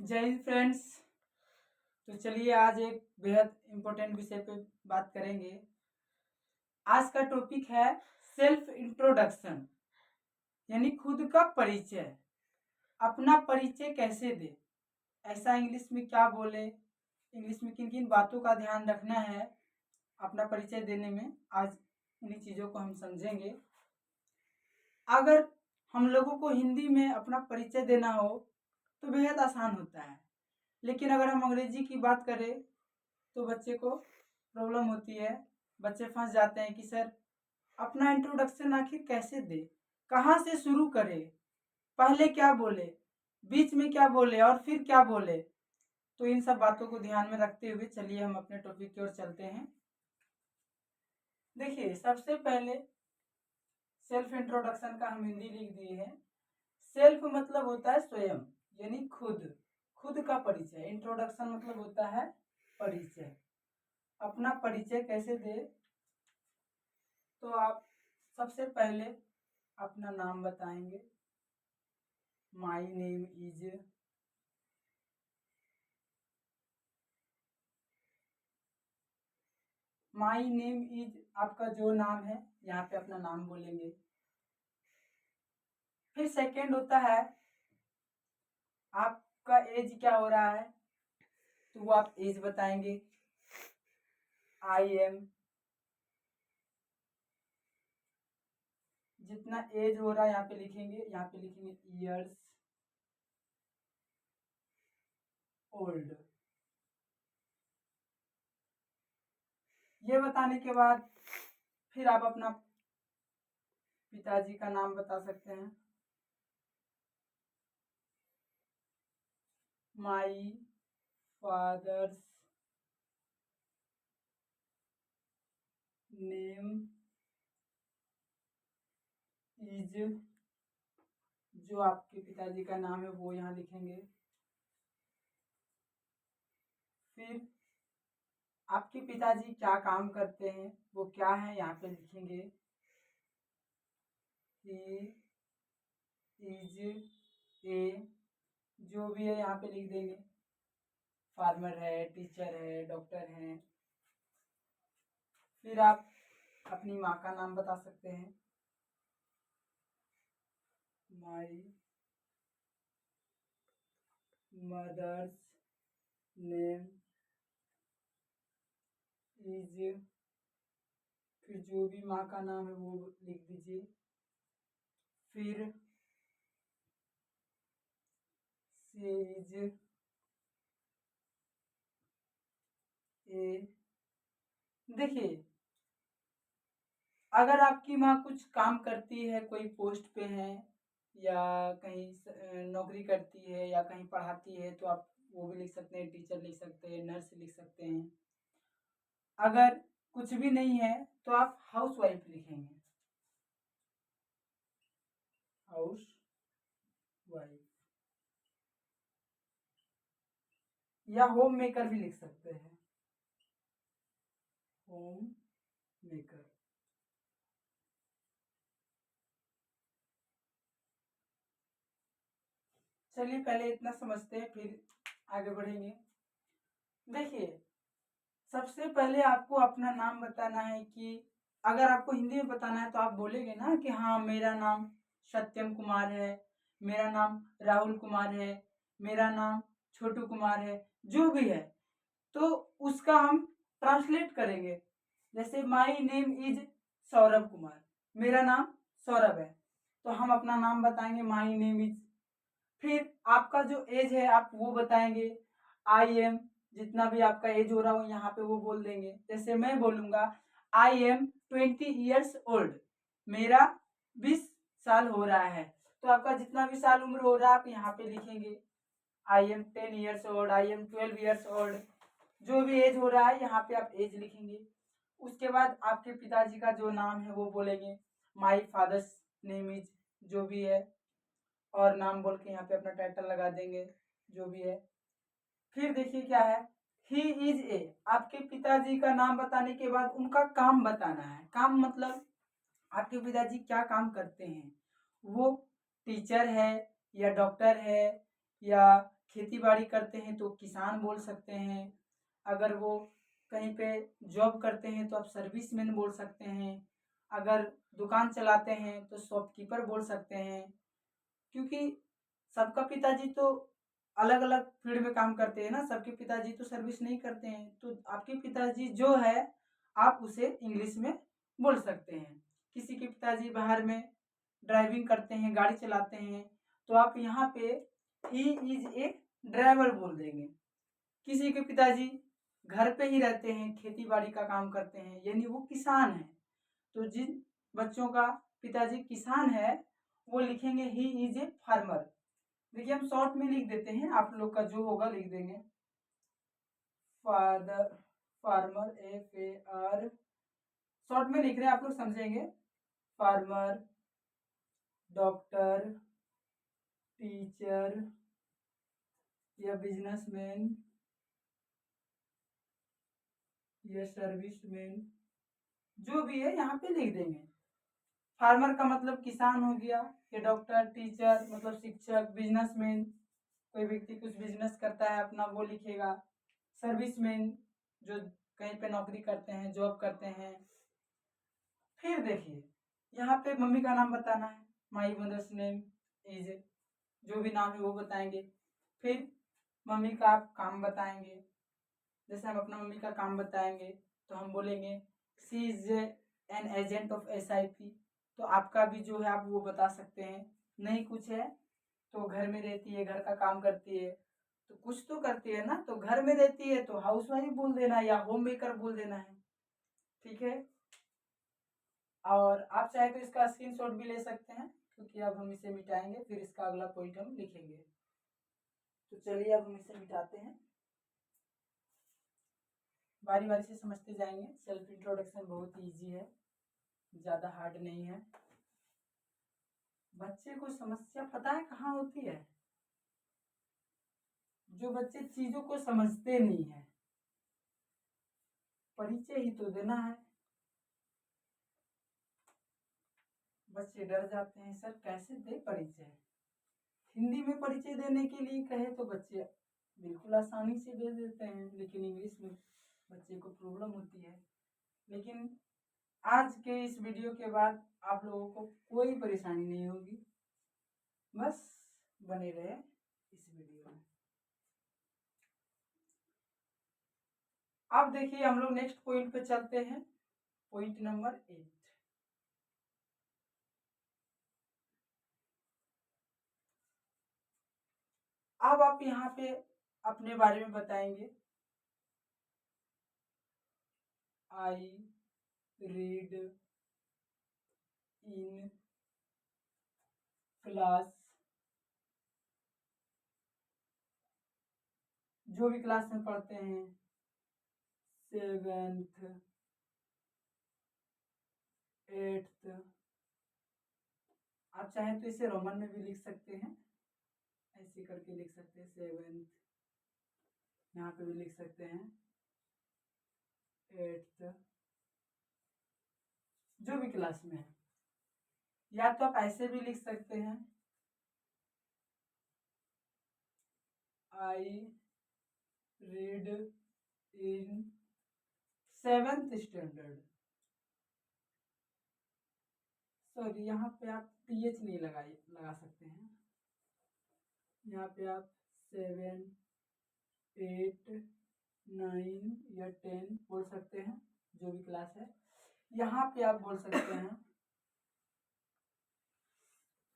जय हिंद फ्रेंड्स। तो चलिए आज एक बेहद इम्पोर्टेंट विषय पे बात करेंगे। आज का टॉपिक है सेल्फ इंट्रोडक्शन, यानी खुद का परिचय। अपना परिचय कैसे दे, ऐसा इंग्लिश में क्या बोले, इंग्लिश में किन किन बातों का ध्यान रखना है अपना परिचय देने में, आज उन्हीं चीज़ों को हम समझेंगे। अगर हम लोगों को हिंदी में अपना परिचय देना हो तो बेहद आसान होता है, लेकिन अगर हम अंग्रेजी की बात करें तो बच्चे को प्रॉब्लम होती है। बच्चे फंस जाते हैं कि सर अपना इंट्रोडक्शन आखिर कैसे दे, कहाँ से शुरू करे, पहले क्या बोले, बीच में क्या बोले और फिर क्या बोले। तो इन सब बातों को ध्यान में रखते हुए चलिए हम अपने टॉपिक की ओर चलते हैं। देखिए, सबसे पहले सेल्फ इंट्रोडक्शन का हम हिंदी लिख दिए हैं। सेल्फ मतलब होता है स्वयं, यानी खुद, खुद का परिचय। इंट्रोडक्शन मतलब होता है परिचय। अपना परिचय कैसे दे, तो आप सबसे पहले अपना नाम बताएंगे। My name is, my name is आपका जो नाम है, यहाँ पे अपना नाम बोलेंगे। फिर सेकंड होता है आपका एज क्या हो रहा है, तो वो आप एज बताएंगे। आई एम, जितना एज हो रहा है यहाँ पे लिखेंगे, यहाँ पे लिखेंगे ईयर्स ओल्ड। ये बताने के बाद फिर आप अपना पिताजी का नाम बता सकते हैं। माई फादर्स नेम इज, जो आपके पिताजी का नाम है वो यहाँ लिखेंगे। फिर आपके पिताजी क्या काम करते हैं, वो क्या है यहाँ पे लिखेंगे। ही इज ए, जो भी है यहाँ पे लिख देंगे। फार्मर है, टीचर है, डॉक्टर है। फिर आप अपनी माँ का नाम बता सकते हैं। माई मदर्स नेम इज, फिर जो भी माँ का नाम है वो लिख दीजिए। फिर शी इज ए। देखिए, अगर आपकी माँ कुछ काम करती है, कोई पोस्ट पे है या कहीं नौकरी करती है या कहीं पढ़ाती है, तो आप वो भी लिख सकते हैं, टीचर लिख सकते हैं, नर्स लिख सकते हैं। अगर कुछ भी नहीं है तो आप हाउस वाइफ लिखेंगे, हाउस वाइफ, या होम मेकर भी लिख सकते हैं, होम मेकर। चलिए पहले इतना समझते हैं, फिर आगे बढ़ेंगे। देखिए, सबसे पहले आपको अपना नाम बताना है। कि अगर आपको हिंदी में बताना है तो आप बोलेंगे ना कि हाँ मेरा नाम सत्यम कुमार है, मेरा नाम राहुल कुमार है, मेरा नाम छोटू कुमार है, जो भी है। तो उसका हम ट्रांसलेट करेंगे। जैसे my name is Saurabh Kumar, मेरा नाम सौरभ है, तो हम अपना नाम बताएंगे माई नेम इज। फिर आपका जो एज है आप वो बताएंगे। आई एम, जितना भी आपका एज हो रहा हो यहाँ पे वो बोल देंगे। जैसे मैं बोलूंगा आई एम 20 ईयर्स ओल्ड, मेरा 20 साल हो रहा है, तो आपका जितना भी साल उम्र हो रहा है आप यहाँ पे लिखेंगे। I am 10 years old, I am 12 years old, जो भी एज हो रहा है यहाँ पे आप एज लिखेंगे। उसके बाद आपके पिताजी का जो नाम है वो बोलेंगे। माई फादर्स नेम इज, जो भी है, और नाम बोल के यहाँ पे अपना टाइटल लगा देंगे, जो भी है। फिर देखिए क्या है, ही इज ए, आपके पिताजी का नाम बताने के बाद उनका काम बताना है। काम मतलब आपके पिताजी क्या काम करते हैं, वो टीचर है या डॉक्टर है या खेती बाड़ी करते हैं तो किसान बोल सकते हैं। अगर वो कहीं पे जॉब करते हैं तो आप सर्विसमैन बोल सकते हैं। अगर दुकान चलाते हैं तो शॉपकीपर बोल सकते हैं। क्योंकि सबका पिताजी तो अलग अलग फील्ड में काम करते हैं ना, सबके पिताजी तो सर्विस नहीं करते हैं। तो आपके पिताजी जो है आप उसे इंग्लिश में बोल सकते हैं। किसी के पिताजी बाहर में ड्राइविंग करते हैं, गाड़ी चलाते हैं, तो आप यहाँ पे ही इज ए ड्राइवर बोल देंगे। किसी के पिताजी घर पे ही रहते हैं, खेती बाड़ी का काम करते हैं, यानी वो किसान है। तो जिन बच्चों का पिताजी किसान है वो लिखेंगे ही इज ए फार्मर। देखिए हम शॉर्ट में लिख देते हैं, आप लोग का जो होगा लिख देंगे। फादर, फार्मर, FAR, शॉर्ट में लिख रहे हैं, आप लोग समझेंगे। फार्मर, डॉक्टर, टीचर या बिजनेसमैन या सर्विसमैन, जो भी है यहाँ पे लिख देंगे। फार्मर का मतलब किसान हो गया, ये डॉक्टर, टीचर मतलब शिक्षक, बिजनेसमैन कोई व्यक्ति कुछ बिजनेस करता है अपना वो लिखेगा। सर्विसमैन जो कहीं पे नौकरी करते हैं, जॉब करते हैं। फिर देखिए यहाँ पे मम्मी का नाम बताना है, माई मदर्स नेम इज, जो भी नाम है वो बताएंगे। फिर मम्मी का आप काम बताएंगे, जैसे हम अपना मम्मी का काम बताएंगे तो हम बोलेंगे C is an agent of SIP। तो आपका भी जो है आप वो बता सकते हैं। नहीं कुछ है तो घर में रहती है, घर का काम करती है, तो कुछ तो करती है ना, तो घर में रहती है तो हाउसवाइफ बोल देना या होम मेकर बोल देना है। ठीक है, और आप चाहे तो इसका स्क्रीनशॉट भी ले सकते हैं, क्योंकि अब हम इसे मिटाएंगे फिर इसका अगला पॉइंट हम लिखेंगे। तो चलिए अब हम इसे मिटाते हैं, बारी बारी से समझते जाएंगे। सेल्फ इंट्रोडक्शन बहुत इजी है, ज़्यादा हार्ड नहीं है। बच्चे को समस्या पता है कहाँ होती है? जो बच्चे चीज़ों को समझते नहीं है। परिचय ही तो देना है। बच्चे डर जाते हैं, सर कैसे दे परिचय। हिंदी में परिचय देने के लिए कहे तो बच्चे बिल्कुल आसानी से दे देते हैं, लेकिन इंग्लिश में बच्चे को प्रॉब्लम होती है। लेकिन आज के इस वीडियो के बाद आप लोगों को कोई परेशानी नहीं होगी, बस बने रहे इस वीडियो में। अब देखिए हम लोग नेक्स्ट पॉइंट पे चलते हैं, पॉइंट नंबर 8। अब आप यहाँ पे अपने बारे में बताएंगे। आई रीड इन क्लास, जो भी क्लास में पढ़ते हैं, 7th 8th। आप चाहें तो इसे रोमन में भी लिख सकते हैं, ऐसे करके लिख सकते हैं 7th, यहाँ पे भी लिख सकते हैं 8th, जो भी क्लास में है। या तो आप ऐसे भी लिख सकते हैं, I read in 7th standard. Sorry यहाँ पे आप TH नहीं लगा सकते हैं, यहाँ पे आप 7, 8, 9 या 10 बोल सकते हैं, जो भी क्लास है। यहाँ पे आप बोल सकते हैं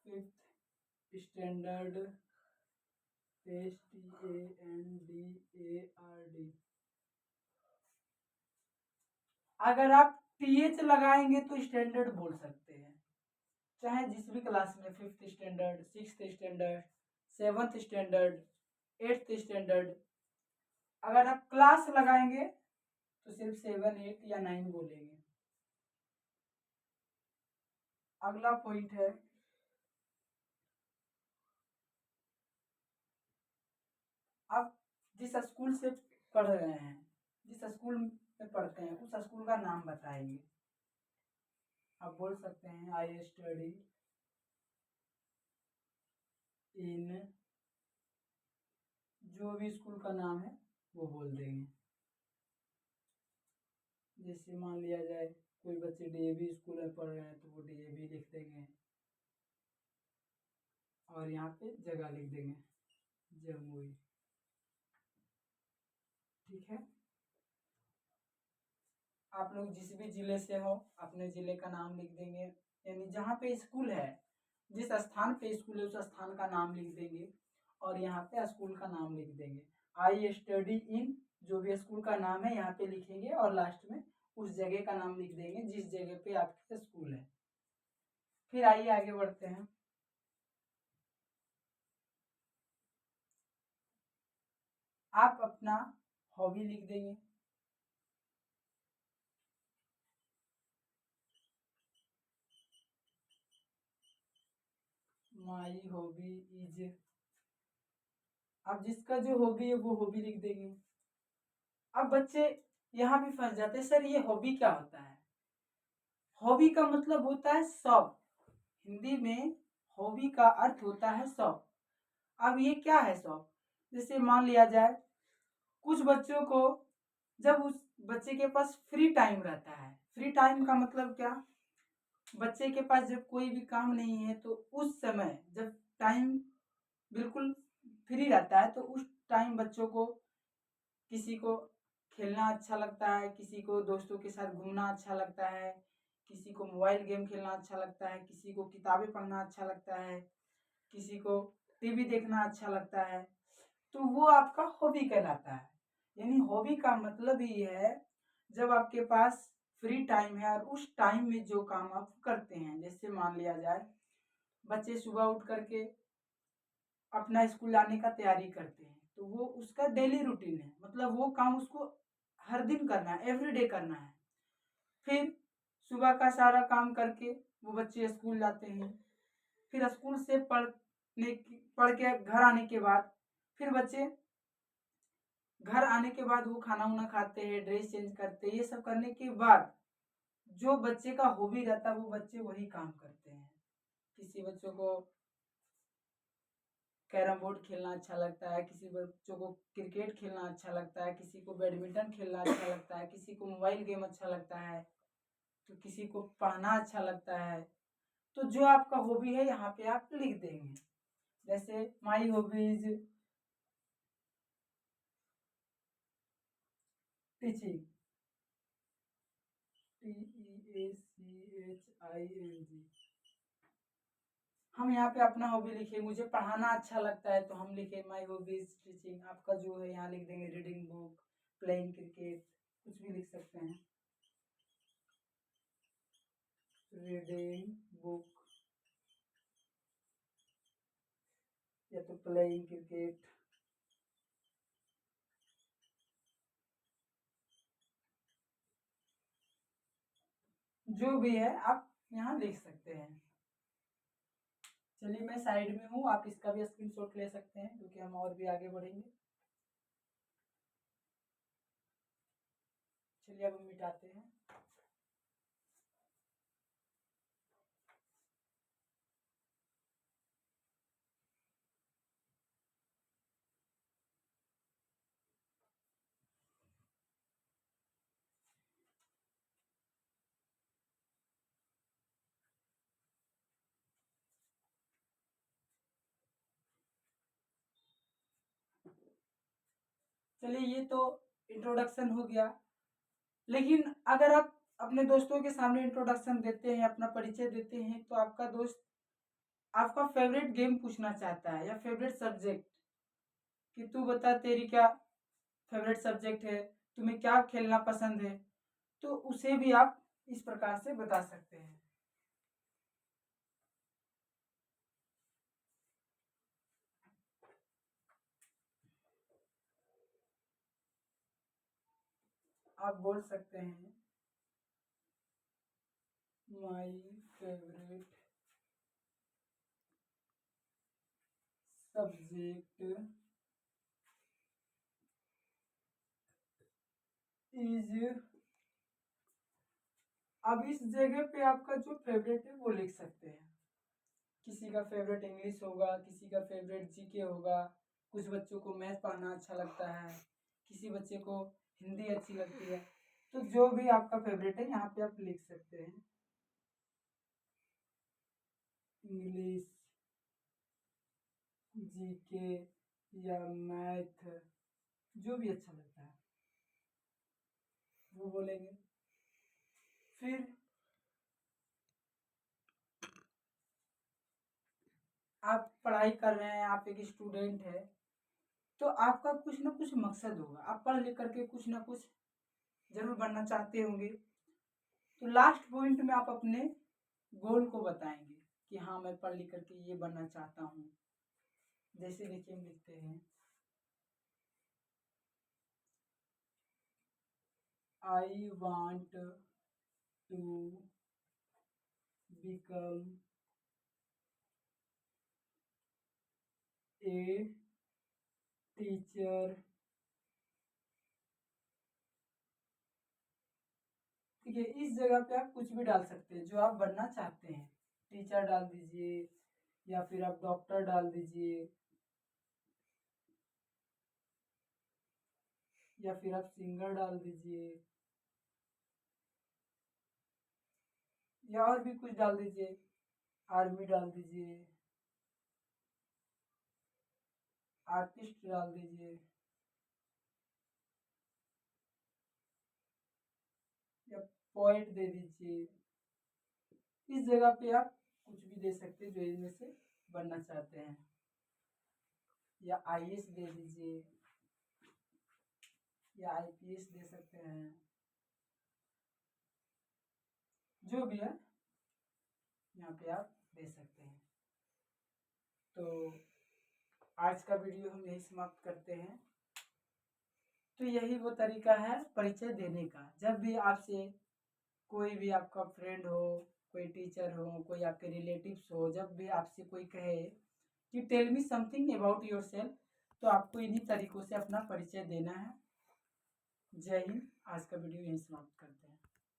5th स्टैंडर्ड, STANDARD। अगर आप TH लगाएंगे तो स्टैंडर्ड बोल सकते हैं, चाहे जिस भी क्लास में, 5th standard, 6th standard, 7th standard, 8th standard. अगर आप क्लास लगाएंगे तो सिर्फ 7, 8 या 9 बोलेंगे। अगला पॉइंट है, आप जिस स्कूल से पढ़ रहे हैं, जिस स्कूल में पढ़ते हैं उस स्कूल का नाम बताएंगे। आप बोल सकते हैं आई स्टडी इन जो भी स्कूल का नाम है वो बोल देंगे। जैसे मान लिया जाए कोई बच्चे डीएवी स्कूल में पढ़ रहे हैं तो वो डीएवी लिख देंगे और यहाँ पे जगह लिख देंगे जमुई। ठीक है, आप लोग जिस भी जिले से हो अपने जिले का नाम लिख देंगे, यानी जहाँ पे स्कूल है, जिस स्थान पे स्कूल है उस स्थान का नाम लिख देंगे और यहाँ पे स्कूल का नाम लिख देंगे। आई स्टडी इन जो भी स्कूल का नाम है यहाँ पे लिखेंगे और लास्ट में उस जगह का नाम लिख देंगे जिस जगह पे आपके स्कूल है। फिर आइए आगे बढ़ते हैं। आप अपना हॉबी लिख देंगे। माई हॉबी इज, अब जिसका जो हॉबी है वो हॉबी लिख देंगे। अब बच्चे यहाँ भी फंस जाते हैं, सर ये हॉबी क्या होता है? हॉबी का मतलब होता है शौक। हिंदी में हॉबी का अर्थ होता है शौक। अब ये क्या है शौक? जैसे मान लिया जाए कुछ बच्चों को, जब उस बच्चे के पास फ्री टाइम रहता है, फ्री टाइम का मतलब क्या, बच्चे के पास जब कोई भी काम नहीं है तो उस समय जब टाइम बिल्कुल फ्री रहता है तो उस टाइम बच्चों को, किसी को खेलना अच्छा लगता है, किसी को दोस्तों के साथ घूमना अच्छा लगता है, किसी को मोबाइल गेम खेलना अच्छा लगता है, किसी को किताबें पढ़ना अच्छा लगता है, किसी को टीवी देखना अच्छा लगता है, तो वो आपका हॉबी कहलाता है। यानी हॉबी का मतलब ही है जब आपके पास फ्री टाइम है और उस टाइम में जो काम आप करते हैं। जैसे मान लिया जाए बच्चे सुबह उठ करके अपना स्कूल जाने का तैयारी करते हैं तो वो उसका डेली रूटीन है, मतलब वो काम उसको हर दिन करना है, एवरीडे करना है। फिर सुबह का सारा काम करके वो बच्चे स्कूल जाते हैं। फिर स्कूल से पढ़ के घर आने के बाद फिर बच्चे घर आने के बाद वो खाना वाना खाते हैं, ड्रेस चेंज करते हैं, ये सब करने के बाद जो बच्चे का हॉबी रहता है वो बच्चे वही काम करते हैं। किसी बच्चों को कैरम बोर्ड खेलना अच्छा लगता है, किसी बच्चों को क्रिकेट खेलना अच्छा लगता है, किसी को बैडमिंटन खेलना अच्छा लगता है, किसी को मोबाइल गेम अच्छा लगता है, तो किसी को पढ़ना अच्छा लगता है। तो जो आपका हॉबी है यहाँ पे आप लिख देंगे। जैसे माई हॉबीज टीचिंग, TEACHING। हम यहाँ पे अपना हॉबी लिखे, मुझे पढ़ाना अच्छा लगता है तो हम लिखे माई हॉबीज टीचिंग। आपका जो है यहाँ लिख देंगे रीडिंग बुक, प्लेइंग क्रिकेट, कुछ भी लिख सकते हैं। रीडिंग बुक या तो प्लेइंग क्रिकेट। जो भी है आप यहाँ लिख सकते हैं। चलिए मैं साइड में हूँ, आप इसका भी स्क्रीनशॉट ले सकते हैं क्योंकि हम और भी आगे बढ़ेंगे। चलिए अब हम मिटाते हैं। चलिए ये तो इंट्रोडक्शन हो गया, लेकिन अगर आप अपने दोस्तों के सामने इंट्रोडक्शन देते हैं, अपना परिचय देते हैं, तो आपका दोस्त आपका फेवरेट गेम पूछना चाहता है या फेवरेट सब्जेक्ट, कि तू बता तेरी क्या फेवरेट सब्जेक्ट है, तुम्हें क्या खेलना पसंद है, तो उसे भी आप इस प्रकार से बता सकते हैं। आप बोल सकते हैं माई फेवरेट सब्जेक्ट इज, अब इस जगह पे आपका जो फेवरेट है वो लिख सकते हैं। किसी का फेवरेट इंग्लिश होगा, किसी का फेवरेट जीके होगा, कुछ बच्चों को मैथ पढ़ना अच्छा लगता है, किसी बच्चे को हिंदी अच्छी लगती है। तो जो भी आपका फेवरेट है यहाँ पे आप लिख सकते हैं। इंग्लिश, जीके या मैथ, जो भी अच्छा लगता है वो बोलेंगे। फिर आप पढ़ाई कर रहे हैं, आप एक स्टूडेंट है, तो आपका कुछ ना कुछ मकसद होगा, आप पढ़ लिख करके कुछ ना कुछ जरूर बनना चाहते होंगे। तो लास्ट पॉइंट में आप अपने गोल को बताएंगे कि हाँ मैं पढ़ लिख करके ये बनना चाहता हूँ। जैसे देखिए हम लिखते हैं I want to become a teacher. ठीक है, इस जगह पे आप कुछ भी डाल सकते हैं जो आप बनना चाहते हैं। टीचर डाल दीजिए या फिर आप डॉक्टर डाल दीजिए या फिर आप सिंगर डाल दीजिए या और भी कुछ डाल दीजिए, आर्मी डाल दीजिए, आर्टिस्ट डाल दीजिए या पोएट दे दीजिए। इस जगह पे आप कुछ भी दे सकते हैं जो इनमें से बनना चाहते हैं, या आईएएस दे दीजिए या आईपीएस दे सकते हैं, जो भी है यहाँ पे आप दे सकते हैं। तो आज का वीडियो हम यही समाप्त करते हैं। तो यही वो तरीका है परिचय देने का। जब भी आपसे कोई भी आपका फ्रेंड हो, कोई टीचर हो, कोई आपके रिलेटिव्स हो, जब भी आपसे कोई कहे कि tell me something about yourself, तो आपको इन्हीं तरीकों से अपना परिचय देना है। जय हिंद। आज का वीडियो यहीं समाप्त करते हैं।